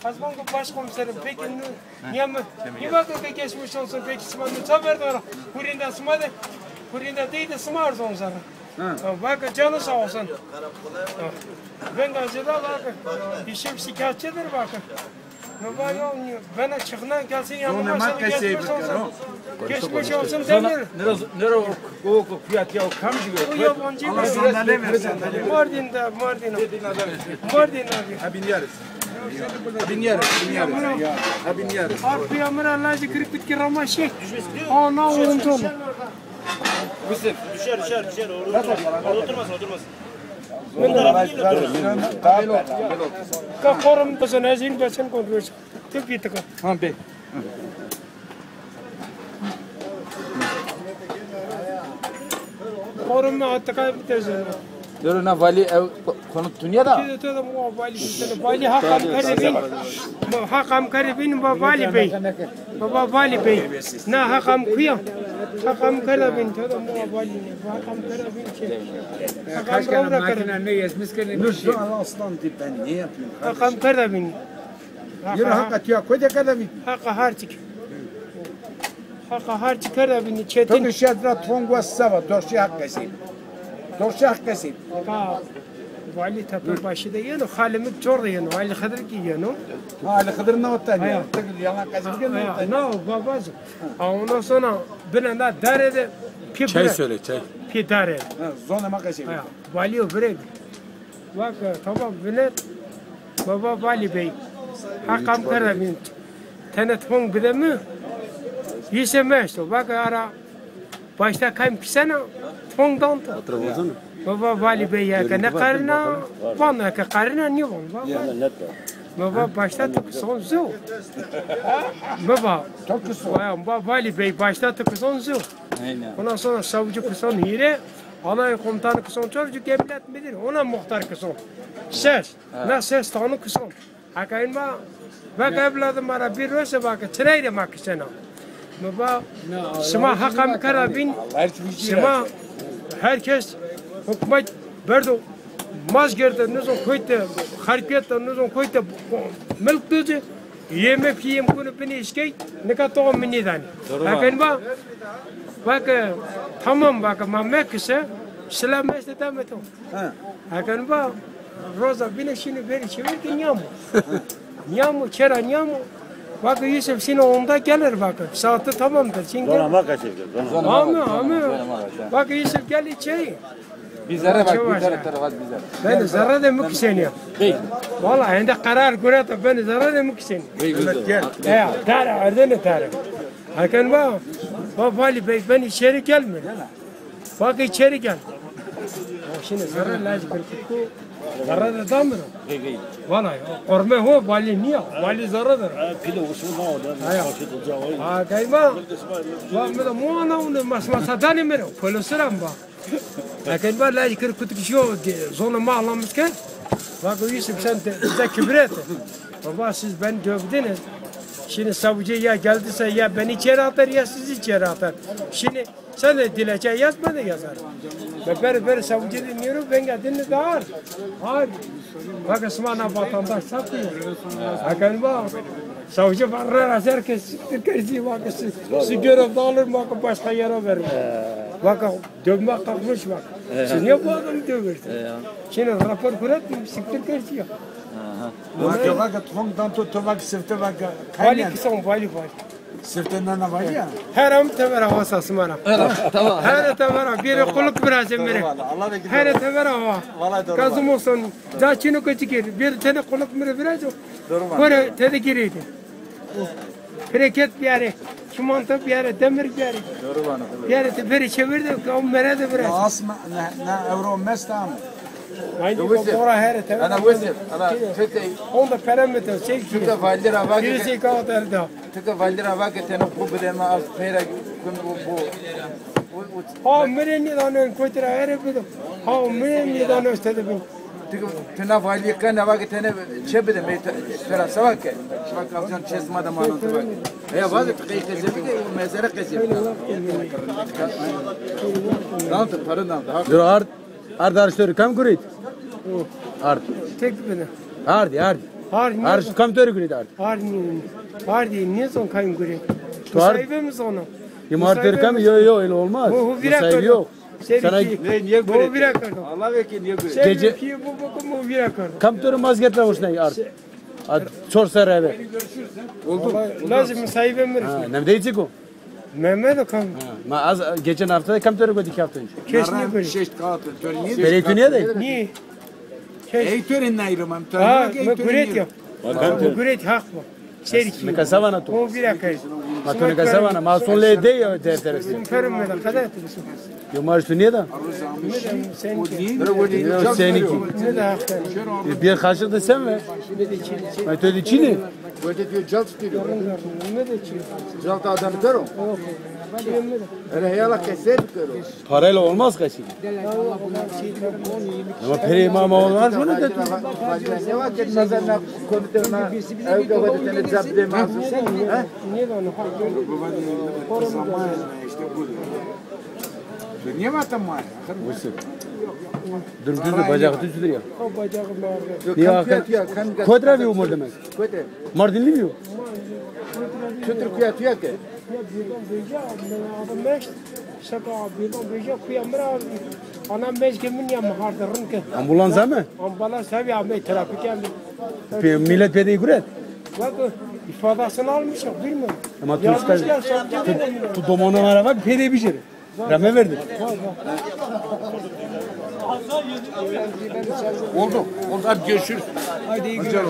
Kazmanlı başkomiserim peki niye mi? Niye bakın ki geçmiş olsun peki sımanı haber var. Kurinde sımadı. Kurinde değil de sımar son sana. Bak canı sağ olsun. Ben gazete bakın. İşim şikayetçidir bakın. Bana çıkınan gelsin yanıma sana geçmiş olsun. Geçmiş olsun demir. Nere o fiyat ya o kam gibi. O yabancı bir sandalye versin. Mardin'de. Abin yarıs. Abin yarıs. Arpi amra Allah zikri bitki ramaşi. Ana oğlum. Düşer. Oturmasın. Kakorum basın azin basın kontrol. Tek bir tık. Ha be. Korum mu atakay bitezin. Dero na vali konut dünyada. Kide de mu vali hakam karibin vali bey. Baba vali bey. Na hakam kuyam. Hakam karabin to da mu vali. Hakam karabin. Kaç tane makine ne yazmış ki ne Şu an aslan ben ne yapayım? Hakam karabin. Yürü hakikat ya koy da kadami. Haka harçık. Haka harçık karabin çetin. Tabii şadra tongu sava dorşi hakkası. Dorşi hakkası. Ka vali tapır başı da yanı halimit çor da yanı vali kadar ki yanı. Ali Hıdır ne otan ya? Tıkıl yalan kazık ne otan? No babacığım. Ondan sonra ben de darede Çay söyle çay. Pitare. Zona makası. Vali öbürü. Bak tamam bine baba vali bey. Hakam karabin. Tanıtmam bile mi? Yisemez to. Bak ara başta kayım kisana fondan to. Baba vali bey ya ne karına bana ka karına niye bana? Baba başta to son zo. Baba Çok kısa. baba vali bey başta to son zo. Ondan sonra savcı kıson hire alay komutanı kıson çocuk emniyet müdürü ona muhtar kıson. Ses. Ne ses tanı kıson. Hakayın ba bak evladım bana bir röse bak çırayla makisena. Baba şema hakam karabin şema herkes hükümet berdo mazgerde nuzon koyte harpiyette nuzon koyte milk düzü yemek yiyem konu beni işkey ne kadar miniden. Hakayın ba bak tamam bak mamek ise selam estetem eto. Hakayın ba roza bile şimdi beri çevirdi nyamu. Nyamu çera nyamu. Bak Yusuf şimdi onda gelir bak. Saati tamamdır. Şimdi. Zona kaçırdı. Ama. Bak Yusuf gel içeri. Bizlere bak bizlere tarafat bizlere. Ben zarar da mı kiseni? Bey. Vallahi ende karar göre de ben zarar da mı kiseni? Bey Gel. Ya tara ardene tara. Hakan ba. Vali bey ben içeri gelme. Bak içeri gel. Şimdi zarar lazım kırkı. Zarar da damır. bey. Vallahi korme ho vali niye? Vali zarardır. Pide usulü oldu. Ha kayma. Bak mesela muana onu masmasadan mı? Polislerim bak. Lakin ben la yıkır kutu kişiyo zona mağlamış ki. Bak Yusuf sen de kibret. Baba siz ben dövdünüz. Şimdi savcı ya geldiyse ya beni içeri atar ya sizi içeri atar. Şimdi sen de dilekçe yaz ben de yazarım. Ben savcı dinliyorum ben geldiğinde daha ağır. Bak ısmana vatandaş satıyor. Bakın bak. Savcı var herkes siktir bak sigara dağılır bak başka yere verir. Bak dövme kalkmış bak. Siz niye bu adamı dövüyorsunuz? Şimdi rapor kurat mı siktir kersi. Bak bak tondan tut bak sifte bak. Vali kısan vali. Sifte nana var ya. Her am tevera havası smana. Tamam. Her tevera bir kuluk biraz emre. Her tevera hava. Kazım olsun. Zaçını kaçıkır. Bir tane kuluk mire biraz. Böyle tedikiriydi. Hareket bir yere. Çimanta bir yere. Demir bir yere. Bir yere de biri çevirdi. O mere de biraz. Asma ne euro mestam. Aynı bora her tevera. Ana vazir. Ana tete. Onda parametre şey. Tete valira bak. Birisi kağıtlarda. Tete valira bak tene bu bedema az pera kun bu. Ha mire danın koytra her bir. Ha mire danın istedi ben. Tena vali kana bak tene çebede me tera savak. Savak kapsan çesma da manı bak. Ya bazı kayıt zebi de mezara kesip. Tamam parandan da. Dur ard arkadaşlar kam kurit. Ard. Tek beni. Ard. Har kamtörü gülüydü artık. Har değil. Niye son kayın göre? Tuhar- Musayibimiz onu. Yumar mi? Yok öyle olmaz. Bu Bu bire sahibi kırdım. yok. Seni Sana ki- niye Bu bire kırdım. Allah vekil niye göre? Sen Gece ki bu bire kırdım. kamtörü mazgetle hoşuna artık. Çor sarayı. Oldu. Lazım musayibimiz. Ha, ne diyecek o? Mehmet o kan. Ma az geçen hafta da kamtörü gördük 2 hafta önce. Keşke göre. Şey Belediye niye değil? Niye? Keşke. Eytörün ayrımam. Ha, bu güret yok. Bu güret hak mı? Serki. Me kasavana tu. Bu bire kırdım. Ma tu ne kasavana. Ma son le de ya defteres. Fermeden kadar etmişsin. Yumar tu niye da? Sen ki. Yok seninki. Ne de haklı. Bir kaşık da sen ver. Ma tu de Çin'i. Böyle diyor calt diyor. Ne de çiğ. Calt adamı kör o. Öyle heyala keser kör o. Parayla olmaz kaşık. Ama peri imama olmaz bunu da. Ne vakit nazarına komitena evde vadetene zabde mazı sen ha? Niye de onu Niye matan var? Dur bacak düzdür ya. o bacağı bağırdı. Niye akın? Kodra bir umur demek. Kote. Mardinli mi o? Çutur kuyatıyor ki. Ya birden beca, adam beş. Şaka birden beca kuyamır abi. Anam beş kimin ya mahardırın ki. Ambulansa mı? Ambala sevi abi trafik geldi. Millet pedeyi kuret. Bak ifadasını almışım bilmiyorum. Ama turistler Yazmışlar savcı. tu domonun araba pedeyi bir şey. Rame verdi. Oldu. Oldu. Hadi görüşürüz. Hadi iyi günler.